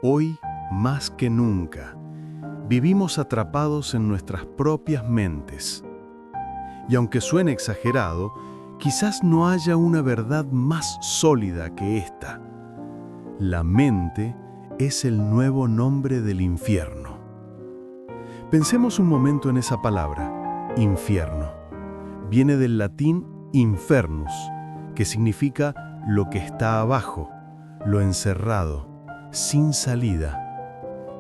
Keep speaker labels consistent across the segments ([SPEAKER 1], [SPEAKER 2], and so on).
[SPEAKER 1] Hoy, más que nunca, vivimos atrapados en nuestras propias mentes. Y aunque suene exagerado, quizás no haya una verdad más sólida que esta. La mente es el nuevo nombre del infierno. Pensemos un momento en esa palabra, infierno. Viene del latín infernus, que significa lo que está abajo, lo encerrado, sin salida.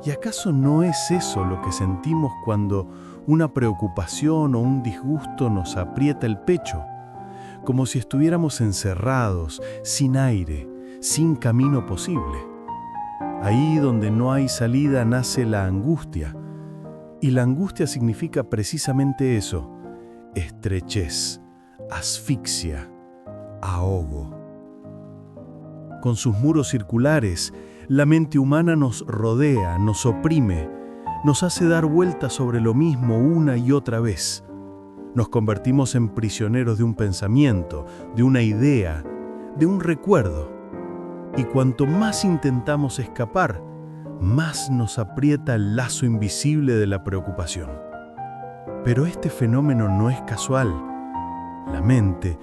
[SPEAKER 1] ¿Y acaso no es eso lo que sentimos cuando una preocupación o un disgusto nos aprieta el pecho? Como si estuviéramos encerrados, sin aire, sin camino posible. Ahí donde no hay salida nace la angustia. Y la angustia significa precisamente eso: estrechez, asfixia, ahogo. Con sus muros circulares, la mente humana nos rodea, nos oprime, nos hace dar vueltas sobre lo mismo una y otra vez. Nos convertimos en prisioneros de un pensamiento, de una idea, de un recuerdo. Y cuanto más intentamos escapar, más nos aprieta el lazo invisible de la preocupación. Pero este fenómeno no es casual. La mente,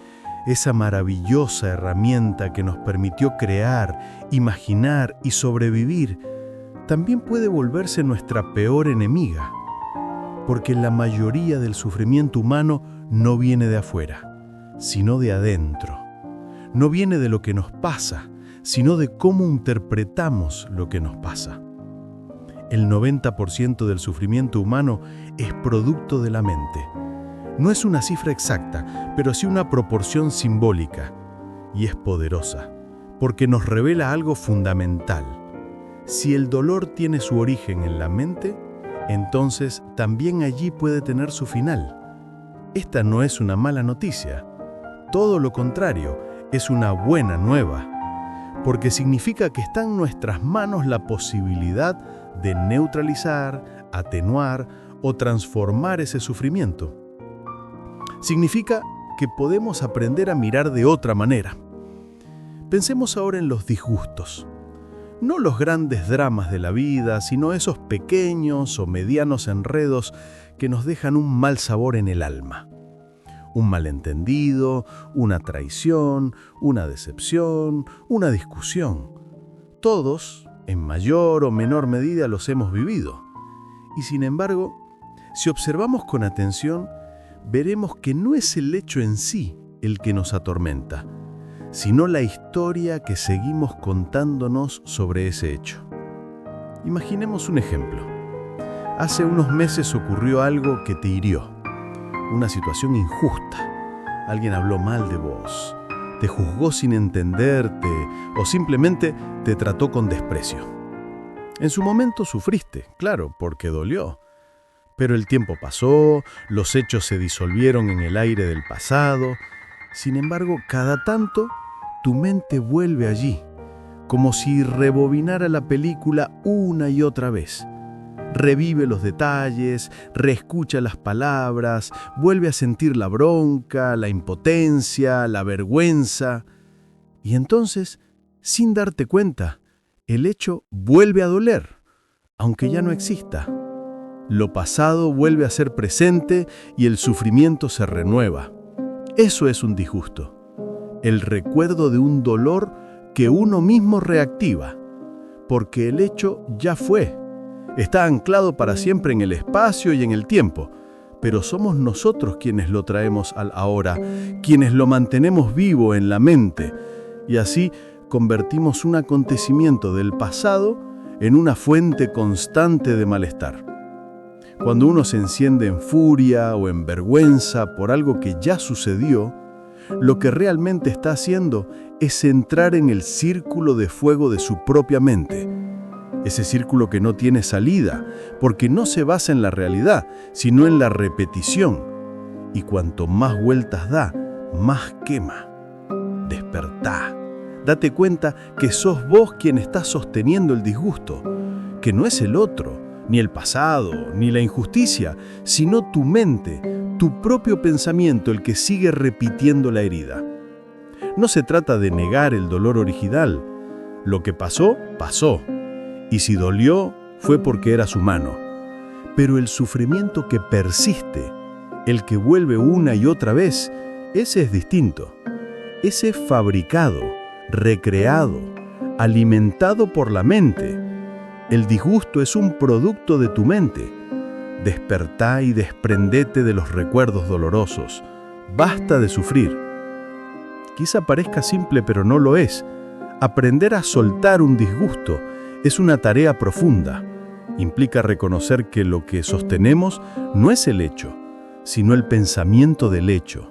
[SPEAKER 1] esa maravillosa herramienta que nos permitió crear, imaginar y sobrevivir, también puede volverse nuestra peor enemiga. Porque la mayoría del sufrimiento humano no viene de afuera, sino de adentro. No viene de lo que nos pasa, sino de cómo interpretamos lo que nos pasa. El 90% del sufrimiento humano es producto de la mente. No es una cifra exacta, pero sí una proporción simbólica. Y es poderosa, porque nos revela algo fundamental. Si el dolor tiene su origen en la mente, entonces también allí puede tener su final. Esta no es una mala noticia. Todo lo contrario, es una buena nueva. Porque significa que está en nuestras manos la posibilidad de neutralizar, atenuar o transformar ese sufrimiento. Significa que podemos aprender a mirar de otra manera. Pensemos ahora en los disgustos. No los grandes dramas de la vida, sino esos pequeños o medianos enredos que nos dejan un mal sabor en el alma. Un malentendido, una traición, una decepción, una discusión. Todos, en mayor o menor medida, los hemos vivido. Y sin embargo, si observamos con atención, veremos que no es el hecho en sí el que nos atormenta, sino la historia que seguimos contándonos sobre ese hecho. Imaginemos un ejemplo. Hace unos meses ocurrió algo que te hirió, una situación injusta. Alguien habló mal de vos, te juzgó sin entenderte o simplemente te trató con desprecio. En su momento sufriste, claro, porque dolió. Pero el tiempo pasó, los hechos se disolvieron en el aire del pasado. Sin embargo, cada tanto, tu mente vuelve allí, como si rebobinara la película una y otra vez. Revive los detalles, reescucha las palabras, vuelve a sentir la bronca, la impotencia, la vergüenza. Y entonces, sin darte cuenta, el hecho vuelve a doler, aunque ya no exista. Lo pasado vuelve a ser presente y el sufrimiento se renueva. Eso es un disgusto. El recuerdo de un dolor que uno mismo reactiva, porque el hecho ya fue. Está anclado para siempre en el espacio y en el tiempo, pero somos nosotros quienes lo traemos al ahora, quienes lo mantenemos vivo en la mente, y así convertimos un acontecimiento del pasado en una fuente constante de malestar. Cuando uno se enciende en furia o en vergüenza por algo que ya sucedió, lo que realmente está haciendo es entrar en el círculo de fuego de su propia mente. Ese círculo que no tiene salida, porque no se basa en la realidad, sino en la repetición. Y cuanto más vueltas da, más quema. Despertá. Date cuenta que sos vos quien está sosteniendo el disgusto, que no es el otro, ni el pasado, ni la injusticia, sino tu mente, tu propio pensamiento el que sigue repitiendo la herida. No se trata de negar el dolor original. Lo que pasó, pasó. Y si dolió, fue porque eras humano. Pero el sufrimiento que persiste, el que vuelve una y otra vez, ese es distinto. Ese es fabricado, recreado, alimentado por la mente. El disgusto es un producto de tu mente. Despertá y desprendete de los recuerdos dolorosos. Basta de sufrir. Quizá parezca simple, pero no lo es. Aprender a soltar un disgusto es una tarea profunda. Implica reconocer que lo que sostenemos no es el hecho, sino el pensamiento del hecho.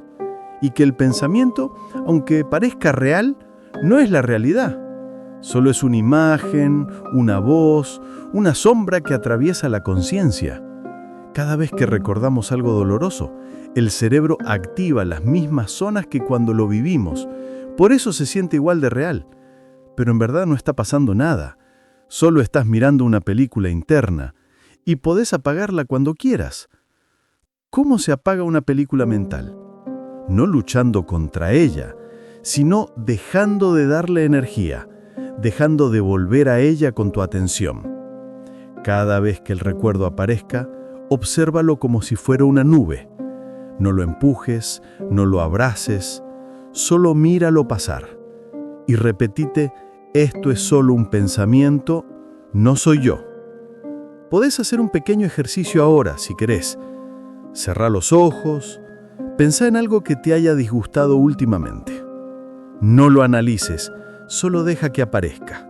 [SPEAKER 1] Y que el pensamiento, aunque parezca real, no es la realidad. Solo es una imagen, una voz, una sombra que atraviesa la conciencia. Cada vez que recordamos algo doloroso, el cerebro activa las mismas zonas que cuando lo vivimos. Por eso se siente igual de real. Pero en verdad no está pasando nada. Solo estás mirando una película interna y podés apagarla cuando quieras. ¿Cómo se apaga una película mental? No luchando contra ella, sino dejando de darle energía, dejando de volver a ella con tu atención. Cada vez que el recuerdo aparezca, obsérvalo como si fuera una nube. No lo empujes, no lo abraces, solo míralo pasar. Y repetite: esto es solo un pensamiento, no soy yo. Podés hacer un pequeño ejercicio ahora, si querés. Cerrá los ojos, pensá en algo que te haya disgustado últimamente. No lo analices, solo deja que aparezca.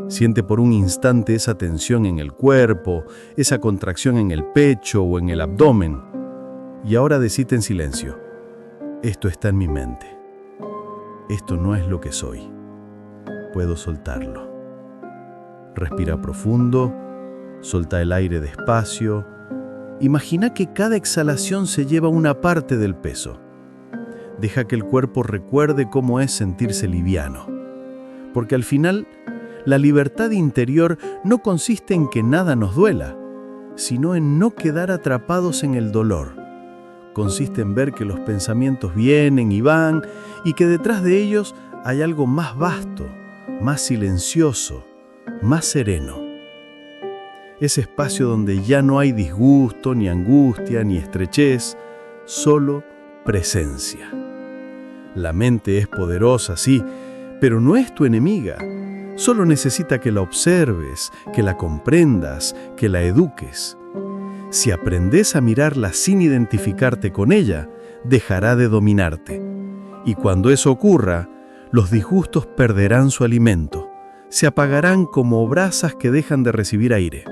[SPEAKER 1] Siente por un instante esa tensión en el cuerpo, esa contracción en el pecho o en el abdomen. Y ahora decite en silencio: esto está en mi mente. Esto no es lo que soy. Puedo soltarlo. Respira profundo, solta el aire despacio. Imagina que cada exhalación se lleva una parte del peso. Deja que el cuerpo recuerde cómo es sentirse liviano. Porque al final, la libertad interior no consiste en que nada nos duela, sino en no quedar atrapados en el dolor. Consiste en ver que los pensamientos vienen y van y que detrás de ellos hay algo más vasto, más silencioso, más sereno. Ese espacio donde ya no hay disgusto, ni angustia, ni estrechez, solo presencia. La mente es poderosa, sí, pero no es tu enemiga. Solo necesita que la observes, que la comprendas, que la eduques. Si aprendes a mirarla sin identificarte con ella, dejará de dominarte. Y cuando eso ocurra, los disgustos perderán su alimento. Se apagarán como brasas que dejan de recibir aire.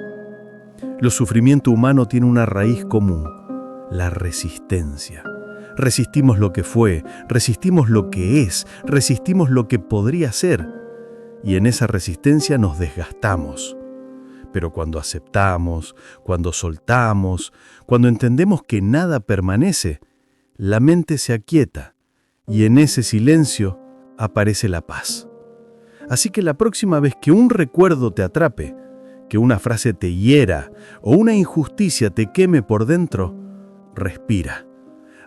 [SPEAKER 1] El sufrimiento humano tiene una raíz común: la resistencia. Resistimos lo que fue, resistimos lo que es, resistimos lo que podría ser. Y en esa resistencia nos desgastamos. Pero cuando aceptamos, cuando soltamos, cuando entendemos que nada permanece, la mente se aquieta y en ese silencio aparece la paz. Así que la próxima vez que un recuerdo te atrape, que una frase te hiera o una injusticia te queme por dentro, respira.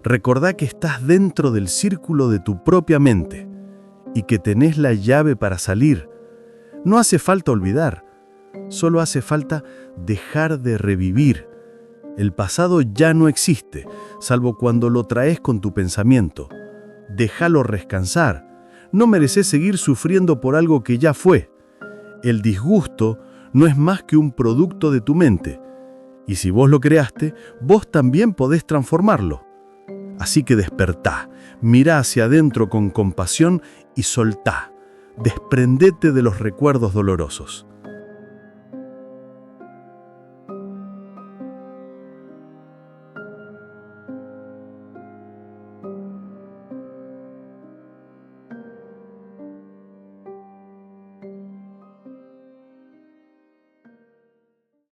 [SPEAKER 1] Recordá que estás dentro del círculo de tu propia mente y que tenés la llave para salir. No hace falta olvidar, solo hace falta dejar de revivir. El pasado ya no existe, salvo cuando lo traes con tu pensamiento. Déjalo descansar. No mereces seguir sufriendo por algo que ya fue. El disgusto no es más que un producto de tu mente. Y si vos lo creaste, vos también podés transformarlo. Así que despertá, mirá hacia adentro con compasión y soltá. Desprendete de los recuerdos dolorosos.